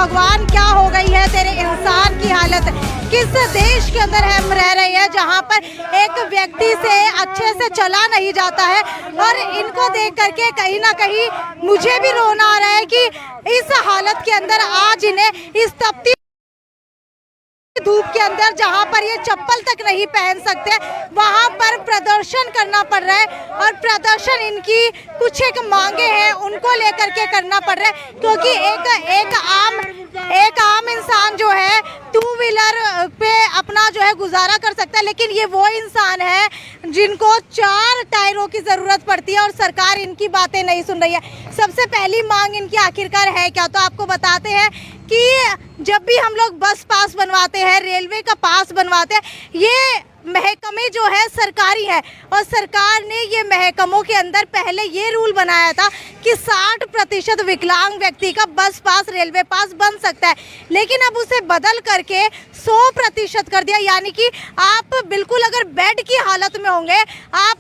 भगवान क्या हो गई है तेरे इंसान की हालत। किस देश के अंदर हम रह रहे हैं जहां पर एक व्यक्ति से अच्छे से चला नहीं जाता है, और इनको देख करके कहीं ना कहीं मुझे भी रोना आ रहा है कि इस हालत के अंदर आज इन्हें इस तपती धूप के अंदर जहां पर ये चप्पल तक नहीं पहन सकते वहां पर प्रदर्शन करना पड़ रहा है। और प्रदर्शन इनकी कुछ एक मांगे हैं उनको लेकर के करना पड़ रहा है, क्योंकि एक आम इंसान जो है टू व्हीलर पे अपना जो है गुजारा कर सकता है, लेकिन ये वो इंसान है जिनको 4 टायरों की जरूरत पड़ती है और सरकार इनकी बातें नहीं सुन रही है। सबसे पहली मांग इनकी आखिरकार है क्या, तो आपको बताते हैं कि जब भी हम लोग बस पास बनवाते हैं, रेलवे का पास बनवाते हैं, ये महकमे जो है सरकारी है, और सरकार ने ये महकमों के अंदर पहले ये रूल बनाया था कि 60% विकलांग व्यक्ति का बस पास, रेलवे पास बन सकता है, लेकिन अब उसे बदल करके 100% कर दिया। यानी कि आप बिल्कुल अगर बेड की हालत में होंगे, आप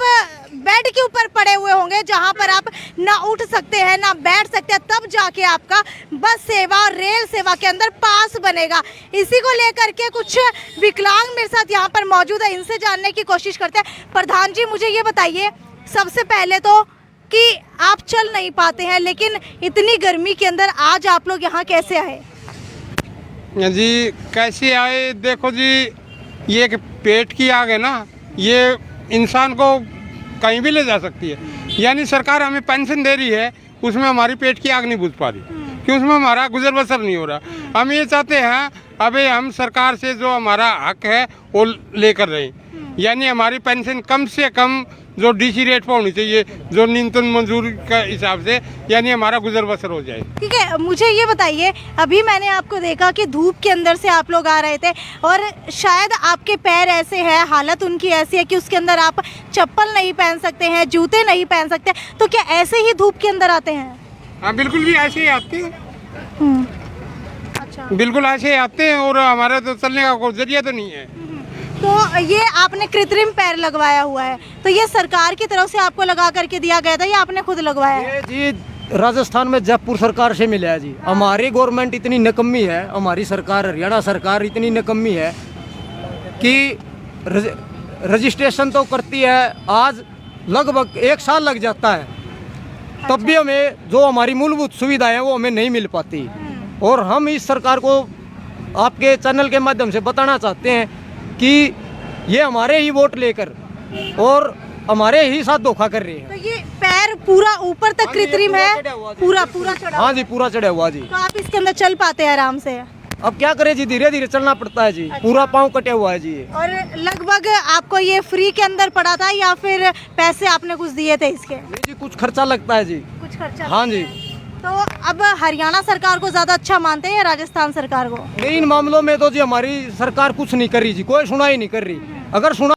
बेड के ऊपर पड़े हुए होंगे जहां पर आप ना उठ सकते हैं ना बैठ सकते हैं, तब जाके आपका बस सेवा और रेल सेवा के अंदर पास बनेगा। इसी को लेकर के कुछ विकलांग मेरे साथ यहाँ पर मौजूद है, इनसे जानने की कोशिश करते हैं। प्रधान जी, मुझे ये बताइए सबसे पहले तो कि आप चल नहीं पाते हैं, लेकिन इतनी गर्मी के अंदर आज आप लोग यहाँ कैसे आए? जी कैसे आए, देखो जी, ये एक पेट की आग है ना, ये इंसान को कहीं भी ले जा सकती है। यानी सरकार हमें पेंशन दे रही है, उसमें हमारी पेट की आग नहीं बुझ पा रही, कि उसमें हमारा गुजर बसर नहीं हो रहा। हम ये चाहते हैं अभी हम सरकार से जो हमारा हक है वो लेकर रहे, यानी हमारी पेंशन कम से कम जो डीसी रेट पर होनी चाहिए, जो न्यूनतम मजदूरी का हिसाब से, यानी हमारा गुजर बसर हो जाए। ठीक है, मुझे ये बताइए, अभी मैंने आपको देखा कि धूप के अंदर से आप लोग आ रहे थे और शायद आपके पैर ऐसे हैं, हालत उनकी ऐसी है कि उसके अंदर आप चप्पल नहीं पहन सकते हैं, जूते नहीं पहन सकते, तो क्या ऐसे ही धूप के अंदर आते हैं? हाँ बिल्कुल भी ऐसे ही आते हैं, अच्छा, बिल्कुल ऐसे ही आते हैं, और हमारा तो चलने का कोई जरिया तो नहीं है। तो ये आपने कृत्रिम पैर लगवाया हुआ है, तो ये सरकार की तरफ से आपको लगा करके दिया गया था या आपने खुद लगवाया है? ये जी राजस्थान में जयपुर सरकार से मिला है जी। हमारी गवर्नमेंट इतनी निकम्मी है, हमारी सरकार हरियाणा सरकार इतनी निकम्मी है कि रजिस्ट्रेशन तो करती है, आज लगभग 1 साल लग जाता है, तब भी हमें जो हमारी मूलभूत सुविधाएं वो हमें नहीं मिल पाती। और हम इस सरकार को आपके चैनल के माध्यम से बताना चाहते हैं कि ये हमारे ही वोट लेकर और हमारे ही साथ धोखा कर रही है। तो ये पैर पूरा ऊपर तक कृत्रिम है, पूरा चढ़ा? हाँ जी, पूरा चढ़ा हुआ जी। तो आप इसके अंदर चल पाते हैं आराम से? अब क्या करें जी, धीरे धीरे चलना पड़ता है जी। अच्छा। पूरा पाँव कटा हुआ है जी। और लगभग आपको ये फ्री के अंदर पड़ा था या फिर पैसे आपने कुछ दिए थे इसके? जी कुछ खर्चा लगता है जी। कुछ खर्चा? हाँ जी। तो अब हरियाणा सरकार को ज्यादा अच्छा मानते हैं या राजस्थान सरकार को? नहीं, इन मामलों में तो जी हमारी सरकार कुछ नहीं कर रही जी, कोई सुनाई नहीं कर रही। अगर सुना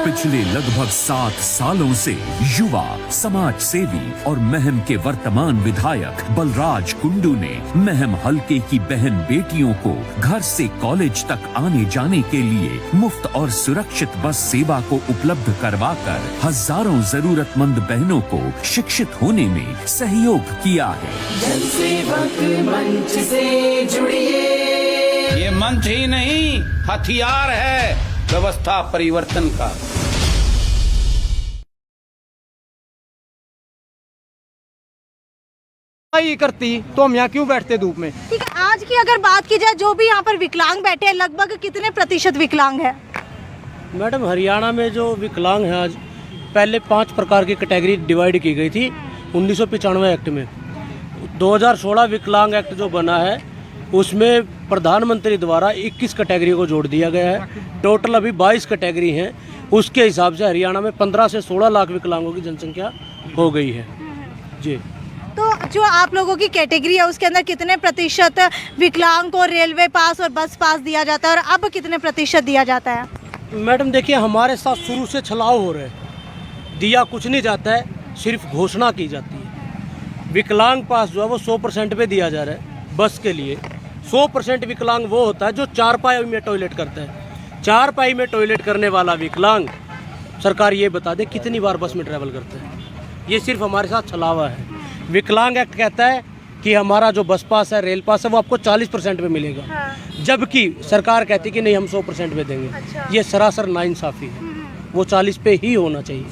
पिछले लगभग 7 सालों से युवा समाज सेवी और महम के वर्तमान विधायक बलराज कुंडू ने महम हलके की बहन बेटियों को घर से कॉलेज तक आने जाने के लिए मुफ्त और सुरक्षित बस सेवा को उपलब्ध करवाकर हजारों जरूरतमंद बहनों को शिक्षित होने में सहयोग किया है। जनसेवक मंच से जुड़िए, ये मंच ही नहीं हथियार है व्यवस्था परिवर्तन का। ही करती तो हम यहाँ क्यों बैठते धूप में? ठीक है, आज की अगर बात की जाए, जो भी यहाँ पर विकलांग बैठे हैं, लगभग कितने प्रतिशत विकलांग है? मैडम, हरियाणा में जो विकलांग है, आज पहले 5 प्रकार की कैटेगरी डिवाइड की गई थी 1995 एक्ट में। 2016 विकलांग एक्ट जो बना है उसमें प्रधानमंत्री द्वारा 21 कैटेगरी को जोड़ दिया गया है। टोटल अभी 22 कैटेगरी हैं। उसके हिसाब से हरियाणा में 15 से 16 लाख विकलांगों की जनसंख्या हो गई है जी। तो जो आप लोगों की कैटेगरी है उसके अंदर कितने प्रतिशत विकलांग को रेलवे पास और बस पास दिया जाता है और अब कितने प्रतिशत दिया जाता है? मैडम देखिए, हमारे साथ शुरू से छलाव हो रहे हैं। दिया कुछ नहीं जाता है, सिर्फ घोषणा की जाती है। विकलांग पास जो है वो 100% पे दिया जा रहा है। बस के लिए 100% विकलांग वो होता है जो 4 पाई में टॉयलेट करता है। 4 पाई में टॉयलेट करने वाला विकलांग, सरकार ये बता दे कितनी बार बस में ट्रैवल करता है। ये सिर्फ हमारे साथ छलावा है। विकलांग एक्ट कहता है कि हमारा जो बस पास है, रेल पास है, वो आपको 40% पे मिलेगा। हाँ। जबकि सरकार कहती है कि नहीं, हम 100% पे देंगे। अच्छा। ये सरासर नाइंसाफ़ी है। वो 40 पे ही होना चाहिए।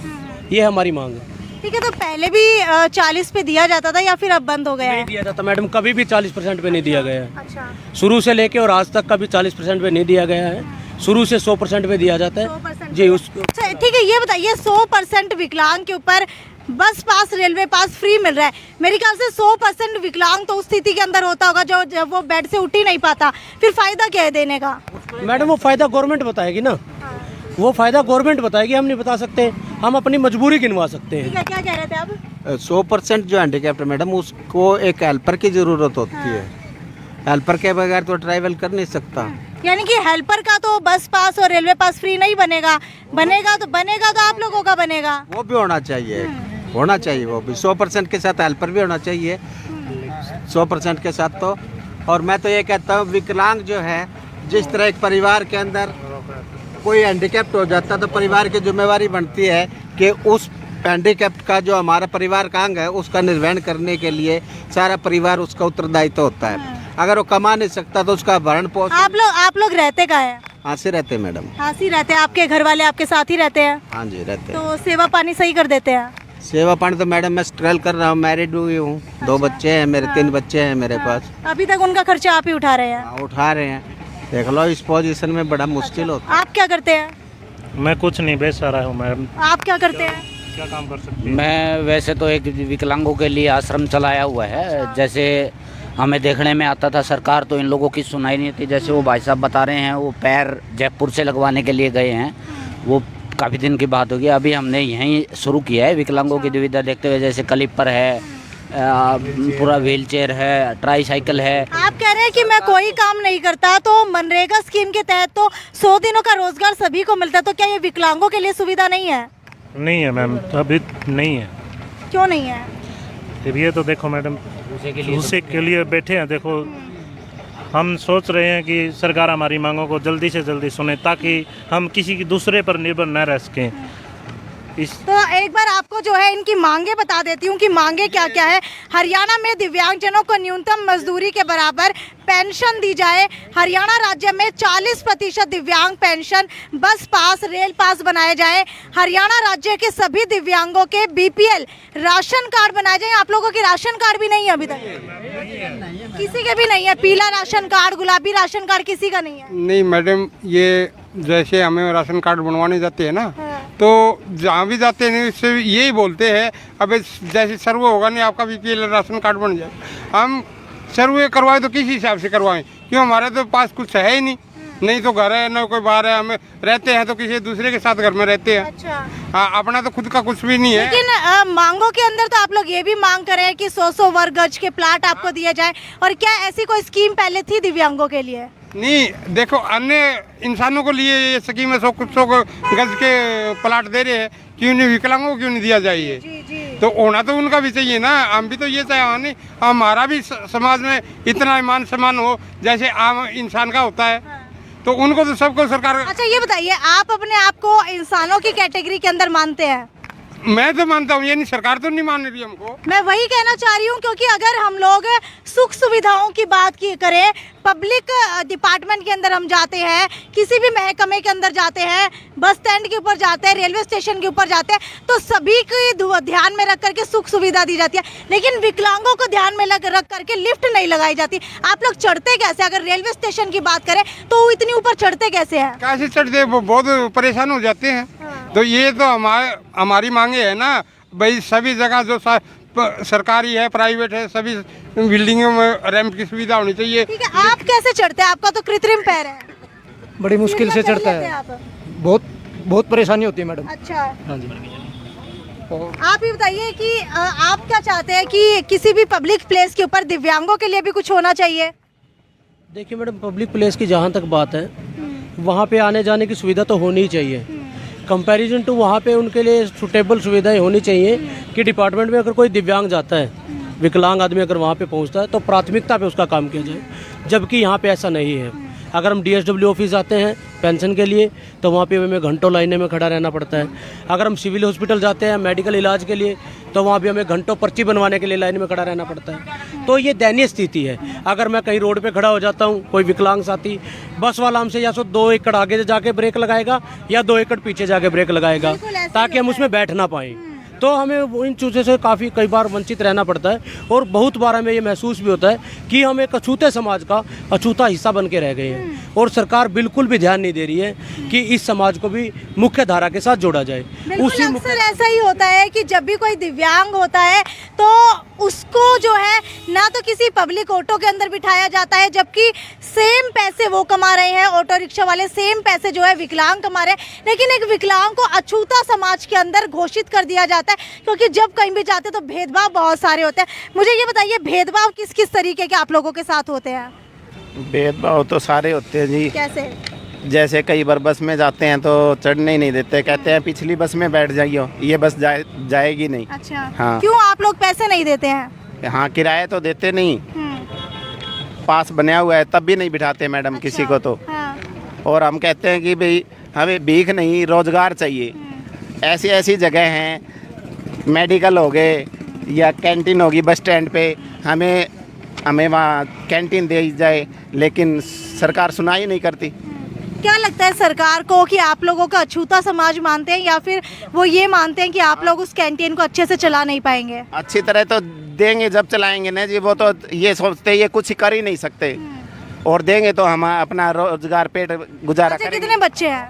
ये हमारी मांग है। ठीक है, तो पहले भी 40 पे दिया जाता था या फिर अब बंद हो गया नहीं है? दिया जाता मैडम, कभी भी 40% पे नहीं दिया गया है। अच्छा, शुरू से लेके और आज तक कभी 40% पे नहीं दिया गया है। शुरू से 100% पे दिया जाता 100% है जी। उसको अच्छा, ठीक है, ये बताइए 100% विकलांग के ऊपर बस पास रेलवे पास फ्री मिल रहा है। मेरे ख्याल से 100% विकलांग तो उस स्थिति के अंदर होता होगा जो जब वो बेड से उठ ही नहीं पाता, फिर फायदा क्या है देने का? मैडम वो फ़ायदा गवर्नमेंट बताएगी ना। वो फ़ायदा गवर्नमेंट बताएगी, हम नहीं बता सकते। हम अपनी मजबूरी गिनवा सकते हैं। ठीक है, क्या कह रहे थे आप? 100% जो हैंडीकैप्ट है मैडम, उसको एक हेल्पर की ज़रूरत होती है। हेल्पर के बगैर तो ट्रैवल कर नहीं सकता। यानी कि हेल्पर का तो बस पास और रेलवे पास फ्री नहीं बनेगा। बनेगा तो आप लोगों का बनेगा। वो भी होना चाहिए, होना चाहिए वो भी। 100% के साथ हेल्पर भी होना चाहिए, 100% के साथ तो। और मैं तो ये कहता हूँ, विकलांग जो है, जिस तरह एक परिवार के अंदर कोई हैंडीकैप्ट हो जाता है तो परिवार की जिम्मेवारी बनती है कि उस हैंडीकैप्ट का जो हमारा परिवार का अंग है उसका निर्वहन करने के लिए सारा परिवार उसका उत्तरदायित्व होता है। अगर वो कमा नहीं सकता तो उसका भरण पोषण। आप लोग रहते कहाँ हैं? हाँ से रहते हैं मैडम। हाँ से रहते हैं। आपके घर वाले आपके साथ ही रहते हैं? हाँ जी रहते हैं। तो सेवा पानी सही कर देते हैं? सेवा पानी तो मैडम मैं स्ट्रगल कर रहा हूँ, मैरिड हुई हूँ, 2 बच्चे हैं मेरे, 3 बच्चे हैं मेरे पास। अभी तक उनका खर्चा आप ही उठा रहे हैं? हाँ, उठा रहे हैं। देख लो, इस पोजीशन में बड़ा मुश्किल होता है। आप क्या करते हैं? मैं कुछ नहीं, बेच रहा हूँ मैडम। आप क्या करते हैं? क्या काम कर सकती हैं? मैं वैसे तो एक विकलांगों के लिए आश्रम चलाया हुआ है। जैसे हमें देखने में आता था, सरकार तो इन लोगों की सुनाई नहीं थी। जैसे वो भाई साहब बता रहे हैं, वो पैर जयपुर से लगवाने के लिए गए हैं, वो काफ़ी दिन की बात होगी। अभी हमने यहीं शुरू किया है विकलांगों की दुविधा देखते हुए। जैसे क्लिपर है, पूरा व्हील चेयर है, ट्राई साइकिल है। आप कह रहे हैं कि मैं कोई काम नहीं करता, तो मनरेगा स्कीम के तहत तो 100 दिनों का रोजगार सभी को मिलता है, तो क्या ये विकलांगों के लिए सुविधा नहीं है? नहीं है मैम, अभी नहीं है। क्यों नहीं है? फिर ये तो देखो मैडम, उसी के लिए बैठे हैं। देखो, हम सोच रहे हैं कि सरकार हमारी मांगों को जल्दी से जल्दी सुने, ताकि हम किसी की दूसरे पर निर्भर न रह सकें। तो एक बार आपको जो है इनकी मांगे बता देती हूँ कि मांगे क्या क्या है। हरियाणा में दिव्यांगजनों को न्यूनतम मजदूरी के बराबर पेंशन दी जाए। हरियाणा राज्य में 40% दिव्यांग पेंशन, बस पास, रेल पास बनाए जाए। हरियाणा राज्य के सभी दिव्यांगों के BPL राशन कार्ड बनाए जाए। आप लोगों के राशन कार्ड भी नहीं है अभी तक? किसी के भी नहीं है? पीला राशन कार्ड, गुलाबी राशन कार्ड किसी का नहीं है? नहीं मैडम, ये जैसे हमें राशन कार्ड बनवाने जाते हैं ना, तो जहाँ भी जाते हैं इससे यही बोलते हैं, अबे जैसे सर्वे होगा नहीं आपका BPL राशन कार्ड बन जाए। हम सर्वे करवाए तो किस हिसाब से करवाएं, क्यों हमारे तो पास कुछ है ही नहीं। नहीं तो घर है, ना कोई बाहर है, हमें रहते हैं तो किसी दूसरे के साथ घर में रहते हैं। अच्छा। हाँ, अपना तो खुद का कुछ भी नहीं है। लेकिन मांगों के अंदर तो आप लोग ये भी मांग कर रहे हैं कि 100 वर्ग गज के प्लाट आपको दिए जाए। और क्या ऐसी कोई स्कीम पहले थी दिव्यांगों के लिए? नहीं, देखो अन्य इंसानों को लिए ये स्कीम है, 100 गज के प्लाट दे रहे हैं, क्यों नहीं विकलांगों को क्यों नहीं दिया जाए? तो होना तो उनका भी चाहिए ना। हम भी तो ये चाहे नहीं, हमारा भी समाज में इतना मान सम्मान हो जैसे आम इंसान का होता है। तो उनको तो सबको सरकार। अच्छा, ये बताइए, आप अपने आप को इंसानों की कैटेगरी के अंदर मानते हैं? मैं तो मानता हूँ, ये नहीं, सरकार तो नहीं मान रही हमको। मैं वही कहना चाह रही हूँ, क्योंकि अगर हम लोग सुख सुविधाओं की बात की करें, पब्लिक डिपार्टमेंट के अंदर हम जाते हैं, किसी भी महकमे के अंदर जाते हैं, बस स्टैंड के ऊपर जाते हैं, रेलवे स्टेशन के ऊपर जाते हैं, तो सभी को ध्यान में रख करके सुख सुविधा दी जाती है। लेकिन विकलांगों को ध्यान में रख करके लिफ्ट नहीं लगाई जाती। आप लोग चढ़ते कैसे? अगर रेलवे स्टेशन की बात करें तो वो इतनी ऊपर चढ़ते कैसे हैं? कैसे चढ़ते, वो बहुत परेशान हो जाते हैं। तो ये तो हमारी मांगे है ना भाई, सभी जगह जो सरकारी है, प्राइवेट है, सभी बिल्डिंगों में रैंप की सुविधा होनी चाहिए। ठीक है, आप कैसे चढ़ते हैं? आपका तो कृत्रिम पैर है। बड़ी मुश्किल से चढ़ता है, बहुत परेशानी होती है मैडम। अच्छा। हाँ जी। आप ही बताइए कि आप क्या चाहते हैं कि किसी भी पब्लिक प्लेस के ऊपर दिव्यांगों के लिए भी कुछ होना चाहिए? देखिए मैडम, पब्लिक प्लेस की जहाँ तक बात है, वहाँ पे आने जाने की सुविधा तो होनी ही चाहिए। कंपैरिजन टू वहाँ पे उनके लिए सुटेबल सुविधाएं होनी चाहिए कि डिपार्टमेंट में अगर कोई दिव्यांग जाता है, विकलांग आदमी अगर वहाँ पे पहुँचता है तो प्राथमिकता पे उसका काम किया जाए, जबकि यहाँ पे ऐसा नहीं है। अगर हम DSW ऑफिस जाते हैं पेंशन के लिए तो वहाँ पे हमें घंटों लाइने में खड़ा रहना पड़ता है। अगर हम सिविल हॉस्पिटल जाते हैं मेडिकल इलाज के लिए तो वहाँ भी हमें घंटों पर्ची बनवाने के लिए लाइन में खड़ा रहना पड़ता है। तो ये दयनीय स्थिति है। अगर मैं कहीं रोड पे खड़ा हो जाता हूँ, कोई विकलांग साथी, बस वाला हमसे या तो 2 एकड़ आगे जाके ब्रेक लगाएगा या 2 एकड़ पीछे जाके ब्रेक लगाएगा ताकि हम उसमें बैठ ना पाएँ। तो हमें इन चीज़ों से काफ़ी कई बार वंचित रहना पड़ता है और बहुत बार हमें ये महसूस भी होता है कि हम एक अछूते समाज का अछूता हिस्सा बन के रह गए हैं और सरकार बिल्कुल भी ध्यान नहीं दे रही है कि इस समाज को भी मुख्य धारा के साथ जोड़ा जाए। उसी अक्सर ऐसा ही होता है कि जब भी कोई दिव्यांग होता है तो उसको जो है ना तो किसी पब्लिक ऑटो के अंदर बिठाया जाता है, जबकि सेम पैसे वो कमा रहे हैं, ऑटो रिक्शा वाले सेम पैसे जो है विकलांग कमा रहे हैं, लेकिन एक विकलांग को अछूता समाज के अंदर घोषित कर दिया जाता है क्योंकि जब कहीं भी जाते तो भेदभाव बहुत सारे होते हैं। मुझे ये बताइए, भेदभाव किस किस तरीके के आप लोगों के साथ होते हैं? भेदभाव तो सारे होते हैं जी। कैसे? जैसे कई बार बस में जाते हैं तो चढ़ने ही नहीं देते, कहते हैं पिछली बस में बैठ जाइए, ये बस जाएगी नहीं। अच्छा, हाँ। क्यों आप लोग पैसे नहीं देते हैं? हाँ, किराया तो देते नहीं, पास बनाया हुआ है तब भी नहीं बिठाते मैडम। अच्छा, किसी को तो हाँ। और हम कहते हैं कि भाई हमें भीख नहीं, रोजगार चाहिए। ऐसी ऐसी जगह हैं, मेडिकल हो गए या कैंटीन होगी बस स्टैंड पे, हमें वहाँ कैंटीन दी जाए, लेकिन सरकार सुनाई नहीं करती। क्या लगता है सरकार को कि आप लोगों का अछूता समाज मानते हैं या फिर वो ये मानते हैं कि आप लोग उस कैंटीन को अच्छे से चला नहीं पाएंगे? अच्छी तरह तो देंगे जब चलाएंगे ना जी। वो तो ये सोचते ये कुछ कर ही नहीं सकते और देंगे तो हम अपना रोजगार पेट गुजारा करेंगे। कितने बच्चे हैं?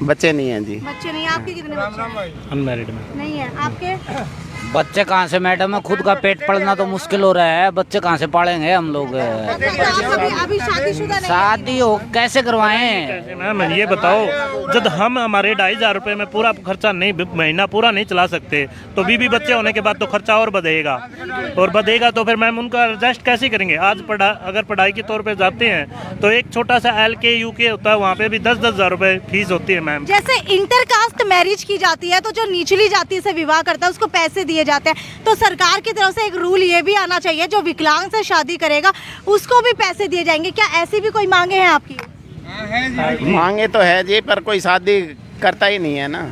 बच्चे नहीं हैं जी। बच्चे नहीं। आपके कितने बच्चे हैं? अनमैरिड में नहीं है। आपके? बच्चे कहाँ से मैडम, खुद का पेट पलना तो मुश्किल हो रहा है, बच्चे कहाँ से पालेंगे हम लोग। अभी शादीशुदा नहीं? शादी हो कैसे करवाएं? कैसे मैम, ये बताओ, जब हम हमारे 2,500 रुपये में पूरा खर्चा नहीं, महीना पूरा नहीं चला सकते तो बीबी बच्चे होने के बाद तो खर्चा और बढ़ेगा और बढ़ेगा तो फिर मैम उनका एडजस्ट कैसे करेंगे? आज अगर पढ़ाई के तौर पे जाते हैं तो एक छोटा सा LK UK होता है, वहाँ पे भी 10-10 हज़ार रुपये फीस होती है मैम। जैसे इंटरकास्ट मैरिज की जाती है तो जो निचली जाति से विवाह करता है उसको पैसे दिए जाते हैं, तो सरकार की तरफ से एक रूल ये भी आना चाहिए जो विकलांग से शादी करेगा उसको भी पैसे दिए जाएंगे। क्या ऐसी भी कोई मांगे हैं आपकी? मांगे तो है जी, पर कोई शादी करता ही नहीं है ना।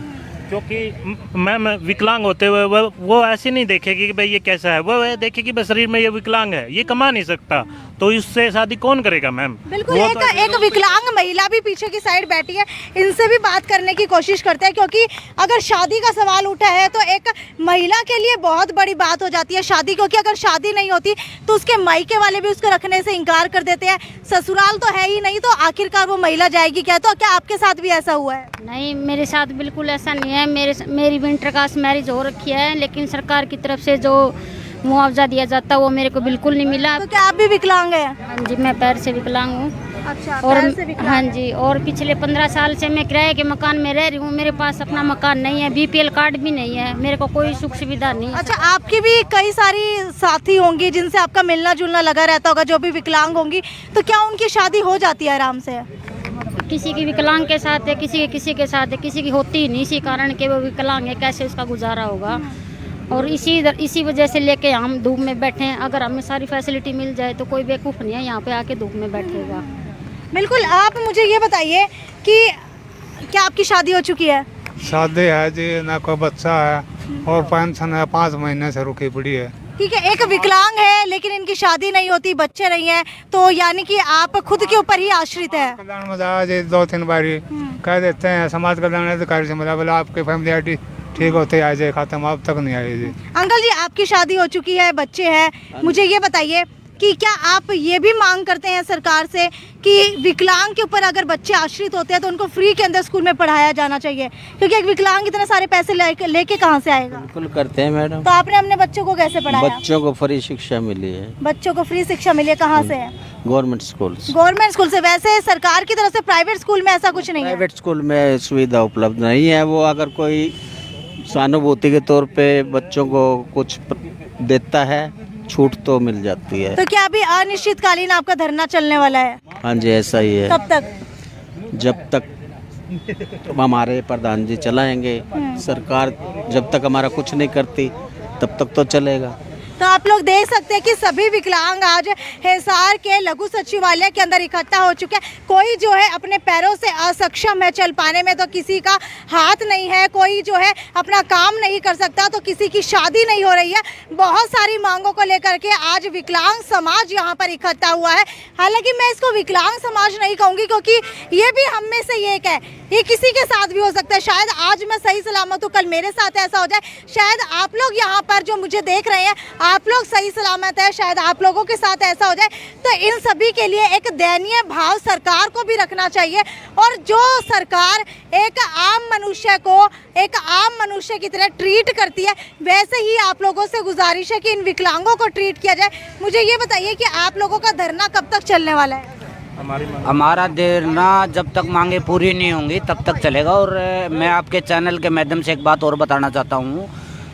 क्योंकि मैम विकलांग होते हुए वो ऐसे नहीं देखेगी कि भाई ये कैसा है, वो देखेगी बस शरीर में ये विकलांग है, ये कमा नहीं सकता, तो इससे शादी कौन करेगा मैम? बिल्कुल। एक विकलांग महिला भी पीछे की साइड बैठी है, इनसे भी बात करने की कोशिश करते हैं क्योंकि अगर शादी का सवाल उठा है तो एक महिला के लिए बहुत बड़ी बात हो जाती है शादी, क्योंकि अगर शादी नहीं होती तो उसके मायके वाले भी उसको रखने से इनकार कर देते हैं, ससुराल तो है ही नहीं, तो आखिरकार वो महिला जाएगी क्या? तो क्या आपके साथ भी ऐसा हुआ है? नहीं, मेरे साथ बिल्कुल ऐसा नहीं है। मेरी भी इंटरकास्ट मैरिज हो रखी है, लेकिन सरकार की तरफ से जो मुआवजा दिया जाता है वो मेरे को बिल्कुल नहीं मिला। तो क्या आप भी विकलांग हैं? हाँ जी, मैं पैर से विकलांग हूँ। अच्छा, और पैर से विकलांग। हाँ जी, और पिछले 15 साल से मैं किराए के मकान में रह रही हूँ। मेरे पास अपना मकान नहीं है, BPL कार्ड भी नहीं है, मेरे को कोई सुख सुविधा नहीं है। अच्छा, आपकी भी कई सारी साथी होंगी जिनसे आपका मिलना जुलना लगा रहता होगा जो भी विकलांग होंगी, तो क्या उनकी शादी हो जाती है आराम से? किसी की विकलांग के साथ है, किसी के साथ है, किसी की होती ही नहीं, इसी कारण के वो विकलांग है, कैसे उसका गुजारा होगा। और इसी वजह से लेके हम धूप में बैठे हैं। अगर हमें सारी फैसिलिटी मिल जाए तो कोई बेवकूफ़ नहीं है यहाँ पे आके धूप में बैठेगा। बिल्कुल। आप मुझे ये बताइए कि क्या आपकी शादी हो चुकी है? शादी है जी, ना कोई बच्चा है और पेंशन है 5 महीने से रुकी पड़ी है। ठीक है, एक विकलांग है लेकिन इनकी शादी नहीं होती, बच्चे नहीं है, तो यानी कि आप खुद के ऊपर ही आश्रित है। कल्याण में जाया जी 2-3 बारी कह देते हैं, समाज कल्याण अधिकारी से मिला, बोला आपके फैमिली ठीक होते आ जाए खाते में, अब तक नहीं आए जी। अंकल जी, आपकी शादी हो चुकी है, बच्चे हैं, मुझे ये बताइए कि क्या आप ये भी मांग करते हैं सरकार से कि विकलांग के ऊपर अगर बच्चे आश्रित होते हैं तो उनको फ्री के अंदर स्कूल में पढ़ाया जाना चाहिए, क्योंकि एक विकलांग इतने सारे पैसे लेके कहाँ से आएगा? बिल्कुल करते हैं मैडम। तो आपने अपने बच्चों को कैसे पढ़ाया? बच्चों को फ्री शिक्षा मिली है। बच्चों को फ्री शिक्षा मिली है, कहाँ से है? Government school. गवर्नमेंट स्कूल से। वैसे सरकार की तरफ से प्राइवेट स्कूल में ऐसा कुछ नहीं है? प्राइवेट स्कूल में सुविधा उपलब्ध नहीं है। वो अगर कोई सहानुभूति के तौर पे बच्चों को कुछ देता है, छूट तो मिल जाती है। तो क्या अभी अनिश्चितकालीन आपका धरना चलने वाला है? हाँ जी, ऐसा ही है। कब तक? जब तक हमारे प्रधान जी चलाएंगे, सरकार जब तक हमारा कुछ नहीं करती तब तक तो चलेगा। तो आप लोग देख सकते हैं कि सभी विकलांग आज हिसार के लघु सचिवालय के अंदर इकट्ठा हो चुके हैं। कोई जो है अपने पैरों से असक्षम है चल पाने में, तो किसी का हाथ नहीं है, कोई जो है अपना काम नहीं कर सकता, तो किसी की शादी नहीं हो रही है। बहुत सारी मांगों को लेकर के आज विकलांग समाज यहाँ पर इकट्ठा हुआ है। हालांकि मैं इसको विकलांग समाज नहीं कहूँगी, क्योंकि ये भी हम में से एक है, ये किसी के साथ भी हो सकता है। शायद आज मैं सही सलामत हूँ, कल मेरे साथ ऐसा हो जाए। शायद आप लोग यहाँ पर जो मुझे देख रहे हैं, आप लोग सही सलामत है, शायद आप लोगों के साथ ऐसा हो जाए। तो इन सभी के लिए एक दयनीय भाव सरकार को भी रखना चाहिए, और जो सरकार एक आम मनुष्य की तरह ट्रीट करती है, वैसे ही आप लोगों से गुजारिश है कि इन विकलांगों को ट्रीट किया जाए। मुझे ये बताइए कि आप लोगों का धरना कब तक चलने वाला है? हमारा धरना जब तक मांगे पूरी नहीं होंगी तब तक चलेगा। और मैं आपके चैनल के माध्यम से एक बात और बताना चाहता हूँ।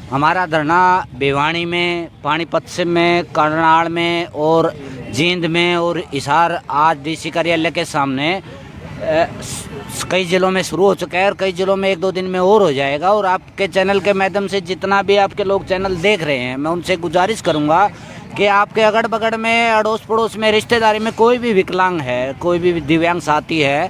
हमारा धरना भिवानी में, पानीपत में, करनाल में और जींद में और हिसार आज डीसी कार्यालय के सामने कई ज़िलों में शुरू हो चुका है, और कई ज़िलों में 1-2 दिन में और हो जाएगा। और आपके चैनल के माध्यम से जितना भी आपके लोग चैनल देख रहे हैं, मैं उनसे गुजारिश करूँगा कि आपके अगल बगल में, अड़ोस पड़ोस में, रिश्तेदारी में कोई भी विकलांग है, कोई भी दिव्यांग साथी है,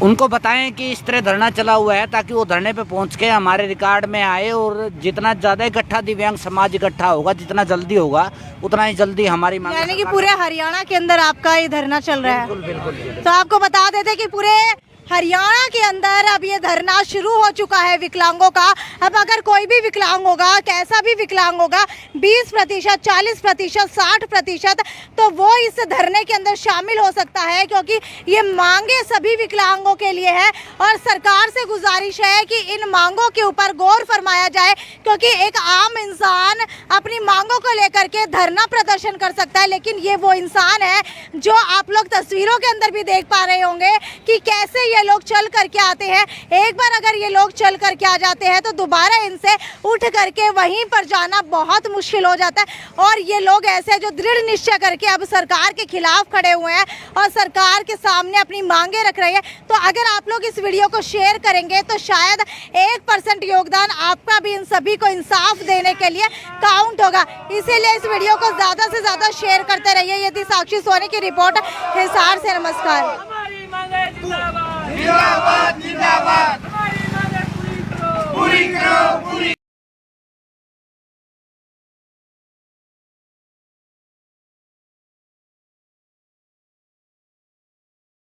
उनको बताएं कि इस तरह धरना चला हुआ है, ताकि वो धरने पे पहुंच के हमारे रिकॉर्ड में आए। और जितना ज़्यादा इकट्ठा दिव्यांग समाज इकट्ठा होगा, जितना जल्दी होगा, उतना ही जल्दी हमारी मांग। यानी कि पूरे हरियाणा के अंदर आपका ये धरना चल रहा है? बिल्कुल। तो आपको बता देते कि पूरे हरियाणा के अंदर अब ये धरना शुरू हो चुका है विकलांगों का। अब अगर कोई भी विकलांग होगा, कैसा भी विकलांग होगा, 20%, 40%, 60%, तो वो इस धरने के अंदर शामिल हो सकता है, क्योंकि ये मांगे सभी विकलांगों के लिए है। और सरकार से गुजारिश है कि इन मांगों के ऊपर गौर फरमाया जाए, क्योंकि एक आम इंसान अपनी मांगों को लेकर के धरना प्रदर्शन कर सकता है, लेकिन ये वो इंसान है जो आप लोग तस्वीरों के अंदर भी देख पा रहे होंगे कि कैसे ये लोग चल करके आते हैं। एक बार अगर ये लोग चल करके आ जाते हैं तो दोबारा इनसे उठ करके वहीं पर जाना बहुत मुश्किल हो जाता है। और ये लोग ऐसे जो दृढ़ निश्चय करके अब सरकार के खिलाफ खड़े हुए हैं और सरकार के सामने अपनी मांगे रख रहे हैं। तो अगर आप लोग इस वीडियो को शेयर करेंगे तो शायद 1% योगदान आपका भी इन सभी को इंसाफ देने के लिए काउंट होगा। इसीलिए इस वीडियो को ज़्यादा से ज़्यादा शेयर करते रहिए। यदि साक्षी सोनी की रिपोर्ट हिसार से। नमस्कार। जिंदाबाद जिंदाबाद, पूरी करो।